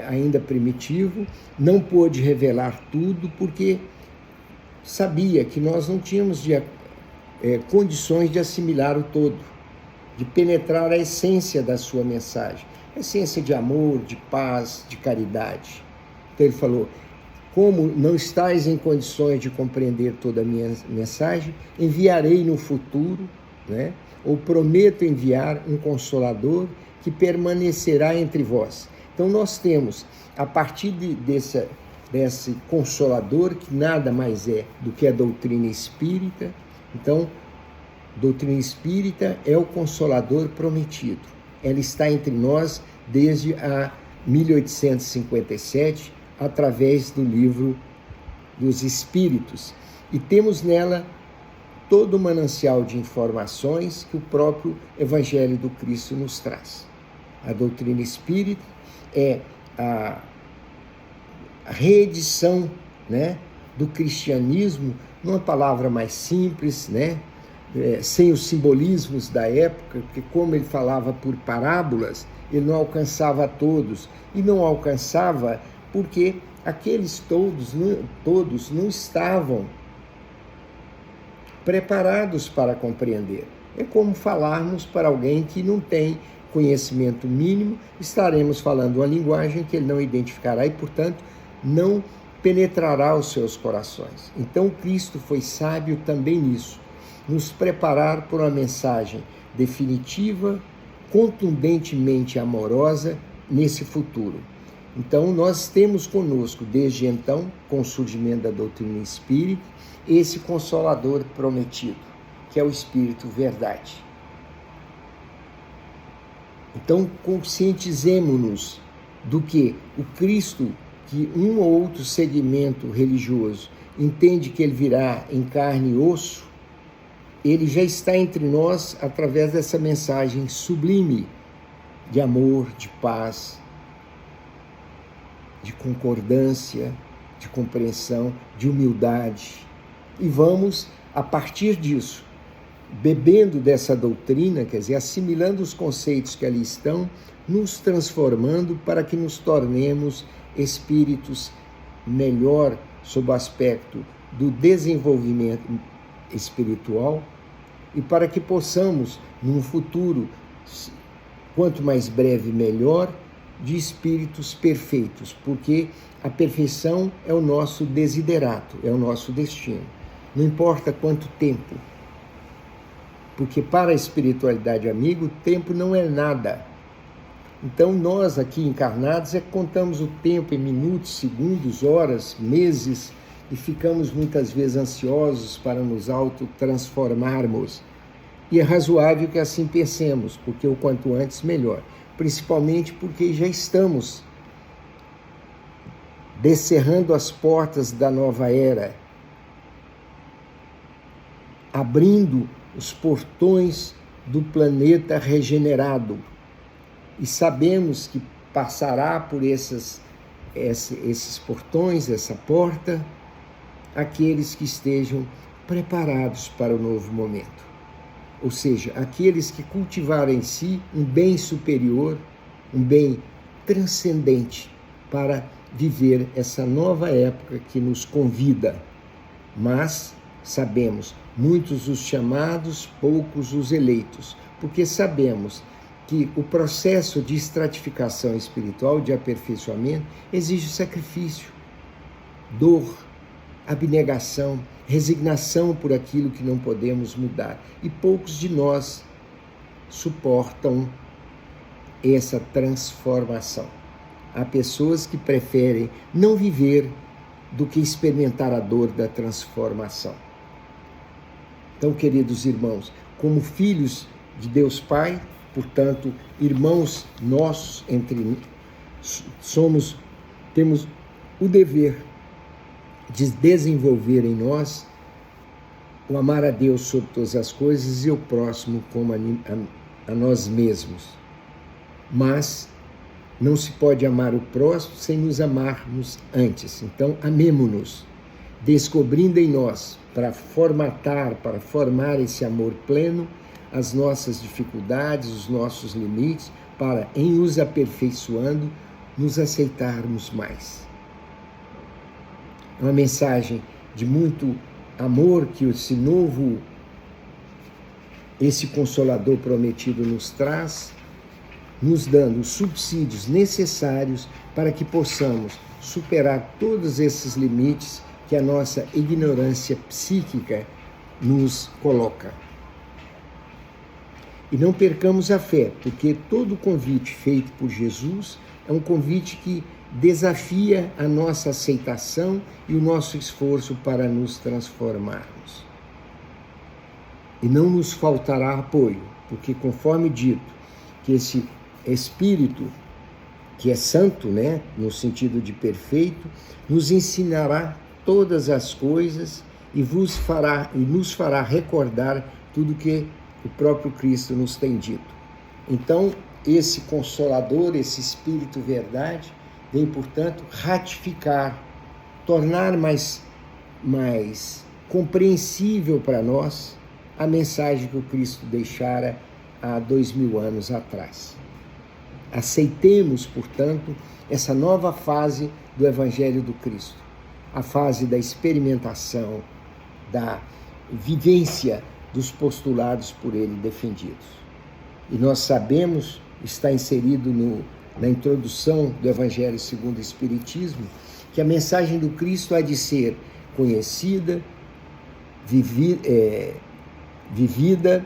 ainda primitivo, não pôde revelar tudo, porque sabia que nós não tínhamos condições de assimilar o todo, de penetrar a essência da sua mensagem, a essência de amor, de paz, de caridade. Então ele falou: como não estáis em condições de compreender toda a minha mensagem, enviarei no futuro, ou prometo enviar um Consolador que permanecerá entre vós. Então nós temos, a partir desse Consolador, que nada mais é do que a doutrina espírita. Então, doutrina espírita é o Consolador prometido. Ela está entre nós desde a 1857, através do livro dos Espíritos. E temos nela todo o manancial de informações que o próprio Evangelho do Cristo nos traz. A doutrina espírita é a reedição, do cristianismo, numa palavra mais simples, sem os simbolismos da época, porque como ele falava por parábolas, ele não alcançava a todos, e não alcançava porque aqueles todos não estavam preparados para compreender. É como falarmos para alguém que não tem conhecimento mínimo, estaremos falando uma linguagem que ele não identificará e, portanto, não penetrará os seus corações. Então, Cristo foi sábio também nisso, nos preparar por uma mensagem definitiva, contundentemente amorosa nesse futuro. Então, nós temos conosco, desde então, com o surgimento da doutrina espírita, esse Consolador prometido, que é o Espírito Verdade. Então, conscientizemo-nos do que o Cristo, que um ou outro segmento religioso entende que ele virá em carne e osso, ele já está entre nós através dessa mensagem sublime de amor, de paz, de concordância, de compreensão, de humildade. E vamos, a partir disso, bebendo dessa doutrina, quer dizer, assimilando os conceitos que ali estão, nos transformando para que nos tornemos espíritos melhor sob o aspecto do desenvolvimento espiritual e para que possamos, num futuro, quanto mais breve, melhor, de espíritos perfeitos, porque a perfeição é o nosso desiderato, é o nosso destino. Não importa quanto tempo, porque para a espiritualidade, amigo, o tempo não é nada. Então nós aqui encarnados contamos o tempo em minutos, segundos, horas, meses e ficamos muitas vezes ansiosos para nos autotransformarmos. E é razoável que assim pensemos, porque o quanto antes melhor. Principalmente porque já estamos descerrando as portas da nova era, abrindo os portões do planeta regenerado. E sabemos que passará por esses portões, essa porta, aqueles que estejam preparados para o novo momento. Ou seja, aqueles que cultivarem em si um bem superior, um bem transcendente para viver essa nova época que nos convida, mas sabemos, muitos os chamados, poucos os eleitos, porque sabemos que o processo de estratificação espiritual, de aperfeiçoamento, exige sacrifício, dor, abnegação, resignação por aquilo que não podemos mudar. E poucos de nós suportam essa transformação. Há pessoas que preferem não viver do que experimentar a dor da transformação. Então, queridos irmãos, como filhos de Deus Pai, portanto, irmãos nossos temos o dever de desenvolver em nós o amar a Deus sobre todas as coisas e o próximo como a nós mesmos. Mas não se pode amar o próximo sem nos amarmos antes. Então, amemo-nos, descobrindo em nós, para formar esse amor pleno, as nossas dificuldades, os nossos limites, para, em nos aperfeiçoando, nos aceitarmos mais. É uma mensagem de muito amor que esse Consolador prometido nos traz, nos dando os subsídios necessários para que possamos superar todos esses limites que a nossa ignorância psíquica nos coloca. E não percamos a fé, porque todo convite feito por Jesus é um convite que desafia a nossa aceitação e o nosso esforço para nos transformarmos. E não nos faltará apoio, porque conforme dito, que esse Espírito, que é santo, né, no sentido de perfeito, nos ensinará todas as coisas e nos fará recordar tudo que o próprio Cristo nos tem dito. Então, esse Consolador, esse Espírito Verdade, vem, portanto, ratificar, tornar mais compreensível para nós a mensagem que o Cristo deixara há 2000 anos atrás. Aceitemos, portanto, essa nova fase do Evangelho do Cristo, a fase da experimentação, da vivência dos postulados por ele defendidos. E nós sabemos, está inserido na introdução do Evangelho segundo o Espiritismo, que a mensagem do Cristo há de ser conhecida, vivida,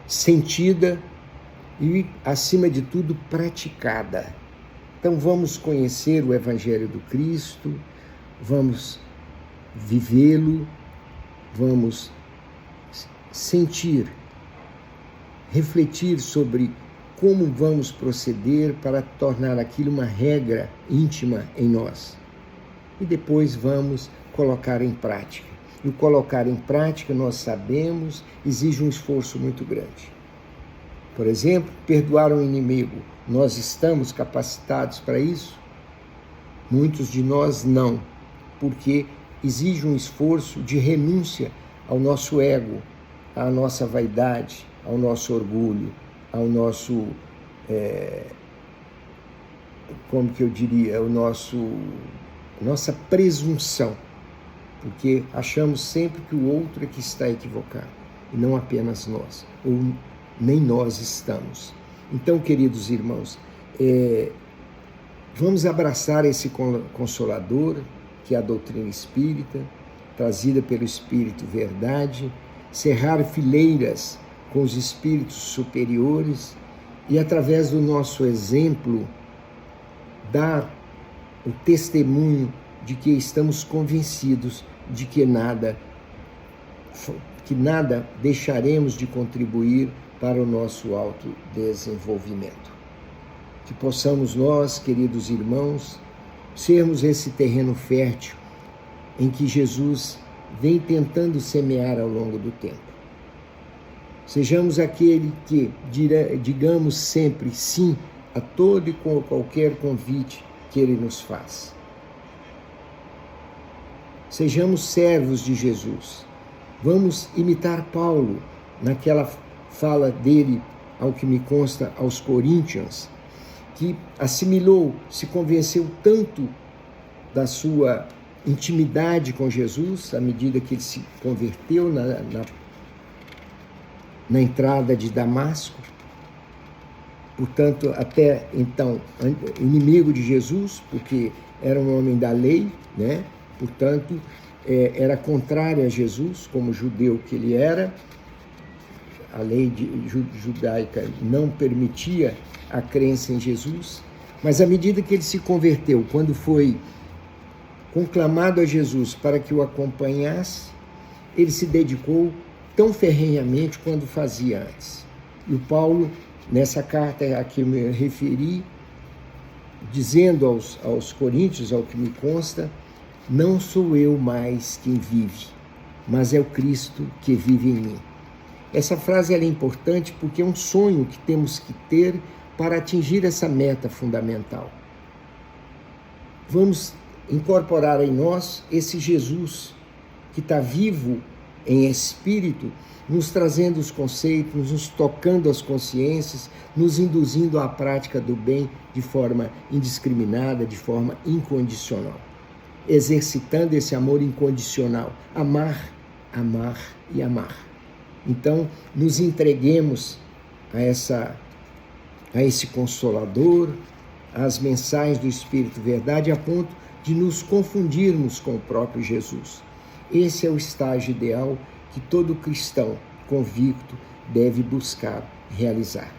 sentida e, acima de tudo, praticada. Então vamos conhecer o Evangelho do Cristo, vamos vivê-lo, vamos sentir, refletir sobre como vamos proceder para tornar aquilo uma regra íntima em nós. E depois vamos colocar em prática. E o colocar em prática, nós sabemos, exige um esforço muito grande. Por exemplo, perdoar um inimigo. Nós estamos capacitados para isso? Muitos de nós não, porque exige um esforço de renúncia ao nosso ego, à nossa vaidade, ao nosso orgulho, ao nosso, nossa presunção, porque achamos sempre que o outro é que está equivocado, e não apenas nós, ou nem nós estamos. Então, queridos irmãos, vamos abraçar esse Consolador, que é a doutrina espírita, trazida pelo Espírito Verdade, cerrar fileiras com os espíritos superiores e, através do nosso exemplo, dar o testemunho de que estamos convencidos de que nada deixaremos de contribuir para o nosso autodesenvolvimento. Que possamos nós, queridos irmãos, sermos esse terreno fértil em que Jesus vem tentando semear ao longo do tempo. Sejamos aquele que digamos sempre sim a todo e qualquer convite que Ele nos faz. Sejamos servos de Jesus. Vamos imitar Paulo naquela fala dele, ao que me consta, aos Coríntios, que assimilou, se convenceu tanto da sua intimidade com Jesus, à medida que ele se converteu na entrada de Damasco. Portanto, até então, inimigo de Jesus, porque era um homem da lei, né? Portanto, era contrário a Jesus, como judeu que ele era. A lei judaica não permitia a crença em Jesus, mas à medida que ele se converteu, quando foi conclamado a Jesus para que o acompanhasse, ele se dedicou tão ferrenhamente quanto fazia antes. E o Paulo, nessa carta a que eu me referi, dizendo aos coríntios, ao que me consta, não sou eu mais quem vive, mas é o Cristo que vive em mim. Essa frase é importante porque é um sonho que temos que ter para atingir essa meta fundamental. Vamos incorporar em nós esse Jesus que está vivo em espírito, nos trazendo os conceitos, nos tocando as consciências, nos induzindo à prática do bem de forma indiscriminada, de forma incondicional. Exercitando esse amor incondicional. Amar, amar e amar. Então, nos entreguemos a esse Consolador, às mensagens do Espírito Verdade, a ponto de nos confundirmos com o próprio Jesus. Esse é o estágio ideal que todo cristão convicto deve buscar realizar.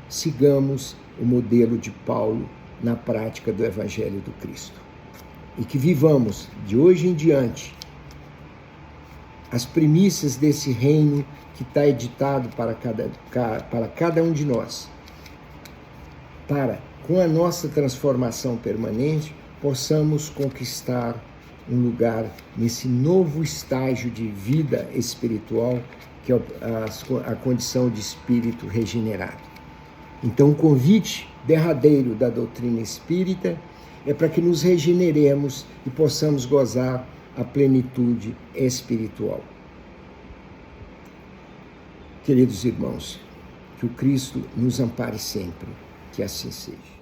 Sigamos o modelo de Paulo na prática do Evangelho do Cristo. E que vivamos, de hoje em diante, as primícias desse reino que está editado para cada um de nós, para, com a nossa transformação permanente, possamos conquistar um lugar nesse novo estágio de vida espiritual, que é a condição de espírito regenerado. Então, o convite derradeiro da doutrina espírita é para que nos regeneremos e possamos gozar a plenitude espiritual. Queridos irmãos, que o Cristo nos ampare sempre, que assim seja.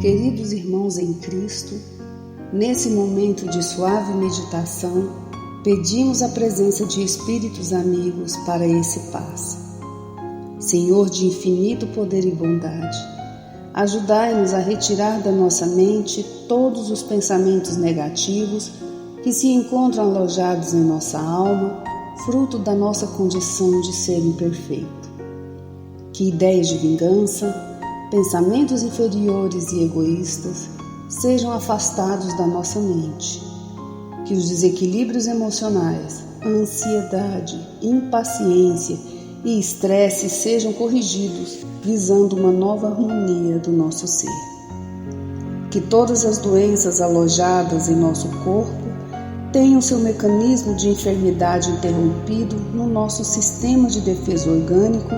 Queridos irmãos em Cristo, nesse momento de suave meditação, pedimos a presença de espíritos amigos para esse passe. Senhor de infinito poder e bondade, ajudai-nos a retirar da nossa mente todos os pensamentos negativos que se encontram alojados em nossa alma, fruto da nossa condição de ser imperfeito. Que ideias de vingança, pensamentos inferiores e egoístas sejam afastados da nossa mente. Que os desequilíbrios emocionais, ansiedade, impaciência e estresse sejam corrigidos, visando uma nova harmonia do nosso ser. Que todas as doenças alojadas em nosso corpo tenham seu mecanismo de enfermidade interrompido no nosso sistema de defesa orgânico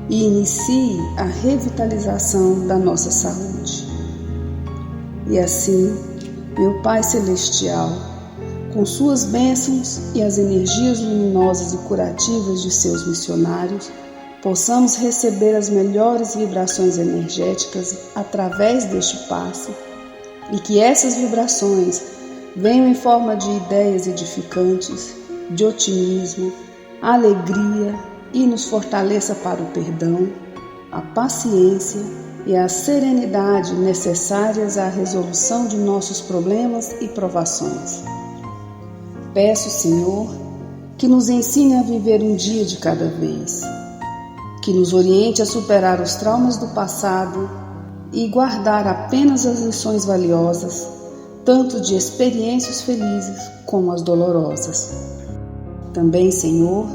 e inicie a revitalização da nossa saúde. E assim, meu Pai Celestial, com suas bênçãos e as energias luminosas e curativas de seus missionários, possamos receber as melhores vibrações energéticas através deste passe e que essas vibrações venham em forma de ideias edificantes, de otimismo, alegria e nos fortaleça para o perdão, a paciência e a serenidade necessárias à resolução de nossos problemas e provações. Peço, Senhor, que nos ensine a viver um dia de cada vez, que nos oriente a superar os traumas do passado e guardar apenas as lições valiosas, tanto de experiências felizes como as dolorosas. Também, Senhor,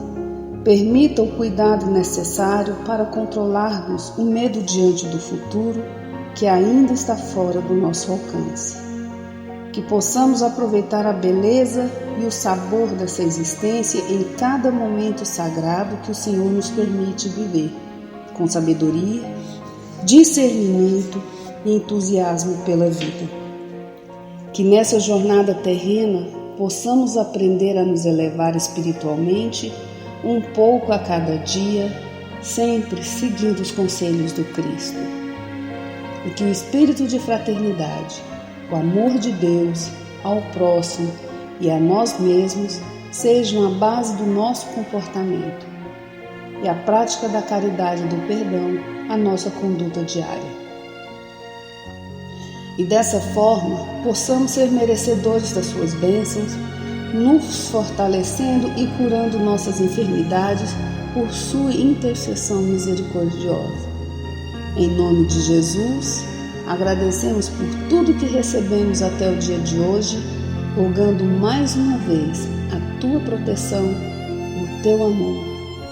permita o cuidado necessário para controlarmos o medo diante do futuro que ainda está fora do nosso alcance. Que possamos aproveitar a beleza e o sabor dessa existência em cada momento sagrado que o Senhor nos permite viver, com sabedoria, discernimento e entusiasmo pela vida. Que nessa jornada terrena possamos aprender a nos elevar espiritualmente um pouco a cada dia, sempre seguindo os conselhos do Cristo. E que o espírito de fraternidade, o amor de Deus ao próximo e a nós mesmos sejam a base do nosso comportamento e a prática da caridade e do perdão a nossa conduta diária. E dessa forma possamos ser merecedores das suas bênçãos, nos fortalecendo e curando nossas enfermidades por sua intercessão misericordiosa. Em nome de Jesus, agradecemos por tudo que recebemos até o dia de hoje, rogando mais uma vez a tua proteção, o teu amor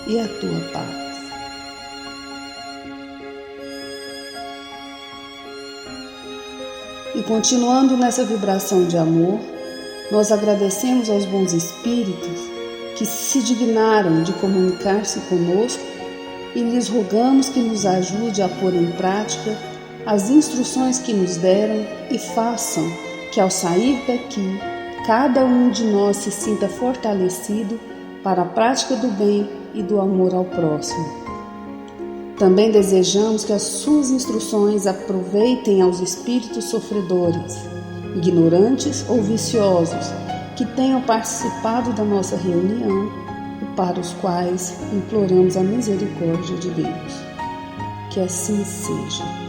e a tua paz. E continuando nessa vibração de amor, nós agradecemos aos bons espíritos que se dignaram de comunicar-se conosco e lhes rogamos que nos ajude a pôr em prática as instruções que nos deram e façam que ao sair daqui, cada um de nós se sinta fortalecido para a prática do bem e do amor ao próximo. Também desejamos que as suas instruções aproveitem aos espíritos sofredores, ignorantes ou viciosos, que tenham participado da nossa reunião e para os quais imploramos a misericórdia de Deus. Que assim seja.